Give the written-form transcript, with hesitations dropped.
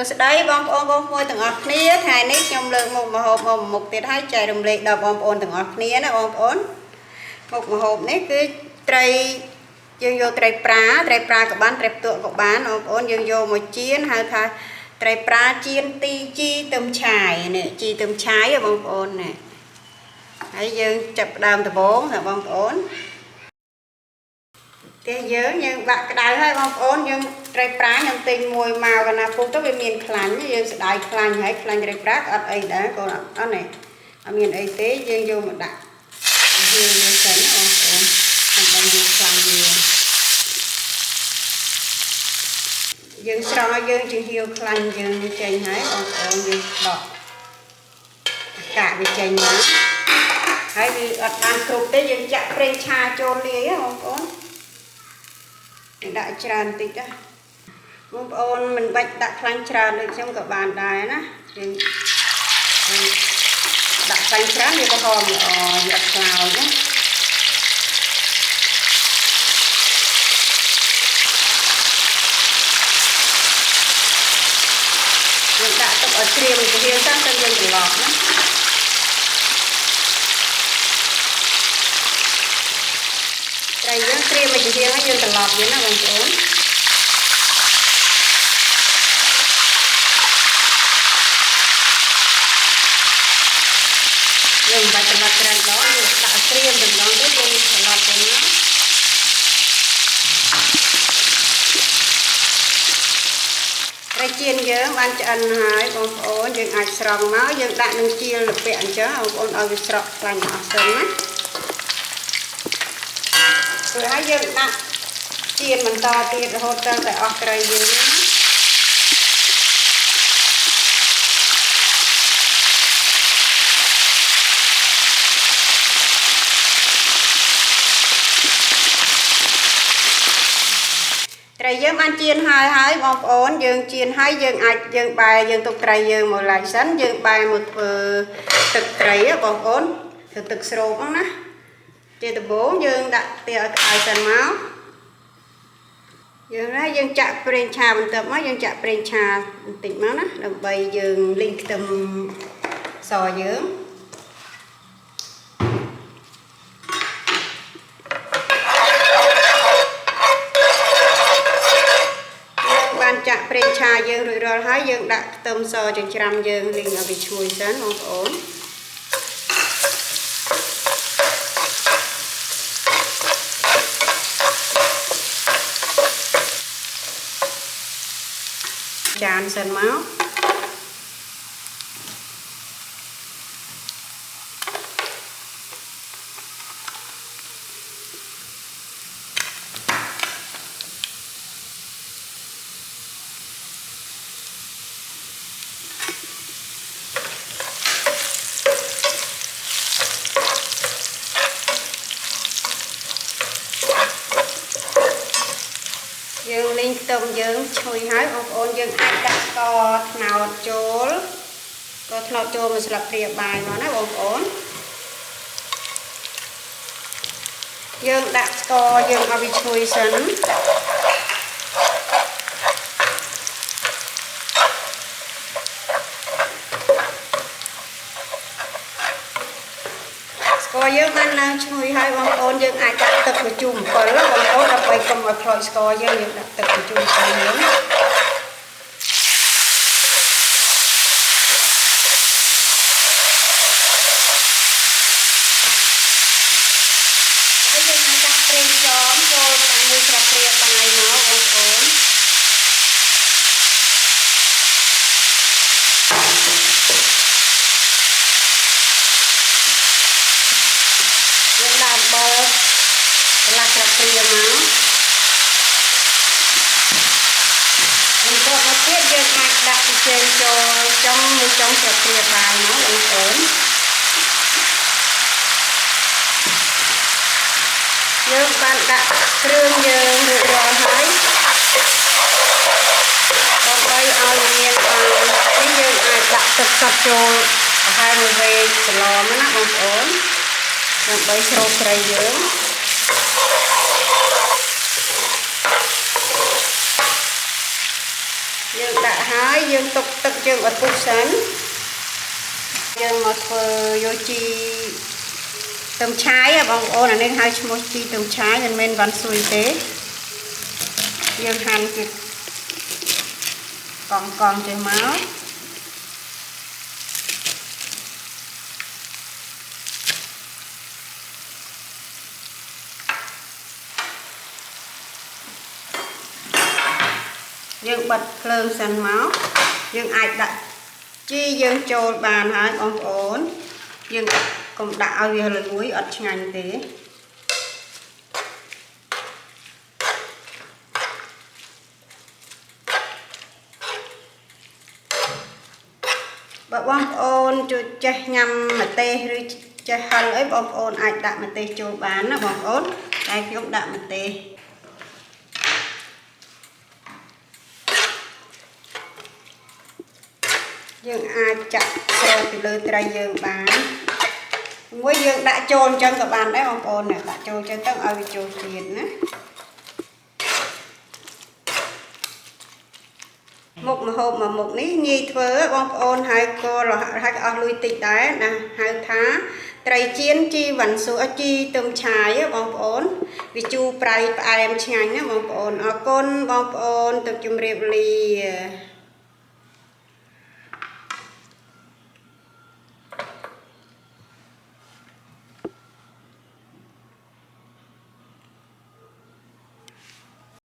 ស្ដីបងប្អូនទាំងអស់គ្នាថ្ងៃនេះខ្ញុំលើកមុខម្ហូបមកមុខទៀតហើយចែករំលែកដល់បងប្អូនទាំងអស់គ្នាណាបងប្អូនមុខម្ហូបនេះគឺត្រីយើងយកត្រីប្រាក្បានត្រីផ្ទក់ក៏បានបងប្អូនយើងយកមកចៀនហៅថាត្រីប្រាចៀនទីជីទឹមឆាយនេះជីទឹមឆាយបងប្អូនណាហើយយើងចាប់ដើមដំបូងណាបងប្អូនតែយើងបាក់ក្តៅហើយបងប្អូនយើងត្រីប្រាខ្ញុំទិញមួយមកកណាពុកទៅវាមានខ្លាញ់យើងស្ដាយខ្លាញ់ហើយខ្លាញ់ត្រីប្រាអត់អីដែរកូនអត់នេះអត់មានអីទេយើងយកមកដាក់យើងសិនបងប្អូនដើម្បីយើងខ្លាញ់យើងស្រង់ឲ្យយើងជំហៀវខ្លាញ់យើងចេញហើយបងប្អូនយើងដកកាក់វាចេញមកហើយវាអត់បានគ្រប់ទេយើងចាក់ប្រេងឆាចូលលាយបងប្អូនដាក់ច្រើនតិចណាបងប្អូនមិនបាច់ដាក់ខ្លាញ់ច្រើនដូចខ្ញុំក៏បានដែរណាយើងដាក់ខ្លាញ់ច្រើនវាក៏ហមល្អវាអត់ខ្លោចណាយើងដាក់ទឹកឲ្យត្រៀមទៅវាសិនទៅយើងត្រឡប់ណាត្រីយើងត្រៀមឲ្យជាហើយយើងត្រឡប់វិញណាបងប្អូនយើងបាច់ត្រឡប់ច្រើនដងយើងដាក់ត្រៀមតម្ដងទៅយើងត្រឡប់ទៅណាត្រីចៀនយើងបានឆ្អិនហើយបងប្អូនយើងអាចស្រង់មកយើងដាក់នឹងជាលពាក់អញ្ចឹងបងប្អូនឲ្យវាស្រក់ខ្លាញ់អស់សិនណាrồi hãy dừng nè chiên mình to tiền rồi hốt chân phải ọc cây dừng nhé cây dừng ăn chiên hai bông ổn dừng chiên hai dừng ạch dừng bài dừng tục cây dừng một lại sẵn dừng bài một thực cây á bông ổn thực srop đó nè chị tập 4 dương đặt tiền ai cần máu dương đó dương chặt prên trà mình tập mới dương chặt prên trà tỉnh máu đó làm bày dương linh tầm sò dưỡng ban chặt prên trà dương rồi hái dương đặt tôm sò chừng trăm dương linh ở vị chui sến không ổn tràn sần máu dương linh tôm dương chui hái ông ôn dương ai đặt co nào chố có nào chô mà sập rìa bài nó nè ông ôn dương đặt co dương ở bị chui sấn có dương ăn nào chui hai bông ôn dương ai đặt tập của chùm còn là bông ôn là phải cầm vào khỏi co dương đặt tập của chùm còn nữa là sạch rìa máu mình có một tiết dương hạt đặt trên trong sạch rìa bài nó ổn dương bạn đặt krương dương rồi hái còn đây ai nhiên cái dương ai đặt thực sạch cho hai người về lò nó ổn rồi bây sâu cây dương យើងដាក់ហើយយើងទុកទឹកយើងអត់ពុះសិនយើងមកធ្វើយកជីទឹមឆាយបងប្អូនអានេះហៅឈ្មោះជីទឹមឆាយមិនមែនវ៉ាន់ស៊ុយទេយើងហាន់ជាកង់ចេះមកយើងបិទភ្លើងសិនមកយើងអាចដាក់ជីយើងចូលបានហើយបងប្អូនយើងកុំដាក់ឲ្យវាលលួយអត់ឆ្ងាញ់ទេបើបងប្អូនជួយចេះញ៉ាំម្ទេសឬចេះហឹរអីបងប្អូនអាចដាក់ម្ទេសចូលបានណាបងប្អូនតែខ្ញុំដាក់ម្ទេសយើងអាចចាក់ស្រូបពីលើត្រីយើងបានមួយយើងដាក់ចូលអញ្ចឹងក៏បានដែរបងប្អូនដាក់ចូលអញ្ចឹងទៅឲ្យវាចូលជាតិណាមុខម្ហូបមួយមុខនេះងាយធ្វើបងប្អូនហើយក៏អស់លុយតិចដែរណាហៅថាត្រីចៀនជីវ៉ាន់ស៊ូជីទឹមឆាយបងប្អូនវាជូរប្រៃផ្អែមឆ្ងាញ់ណាបងប្អូនអរគុណបងប្អូនទៅជម្រាបលា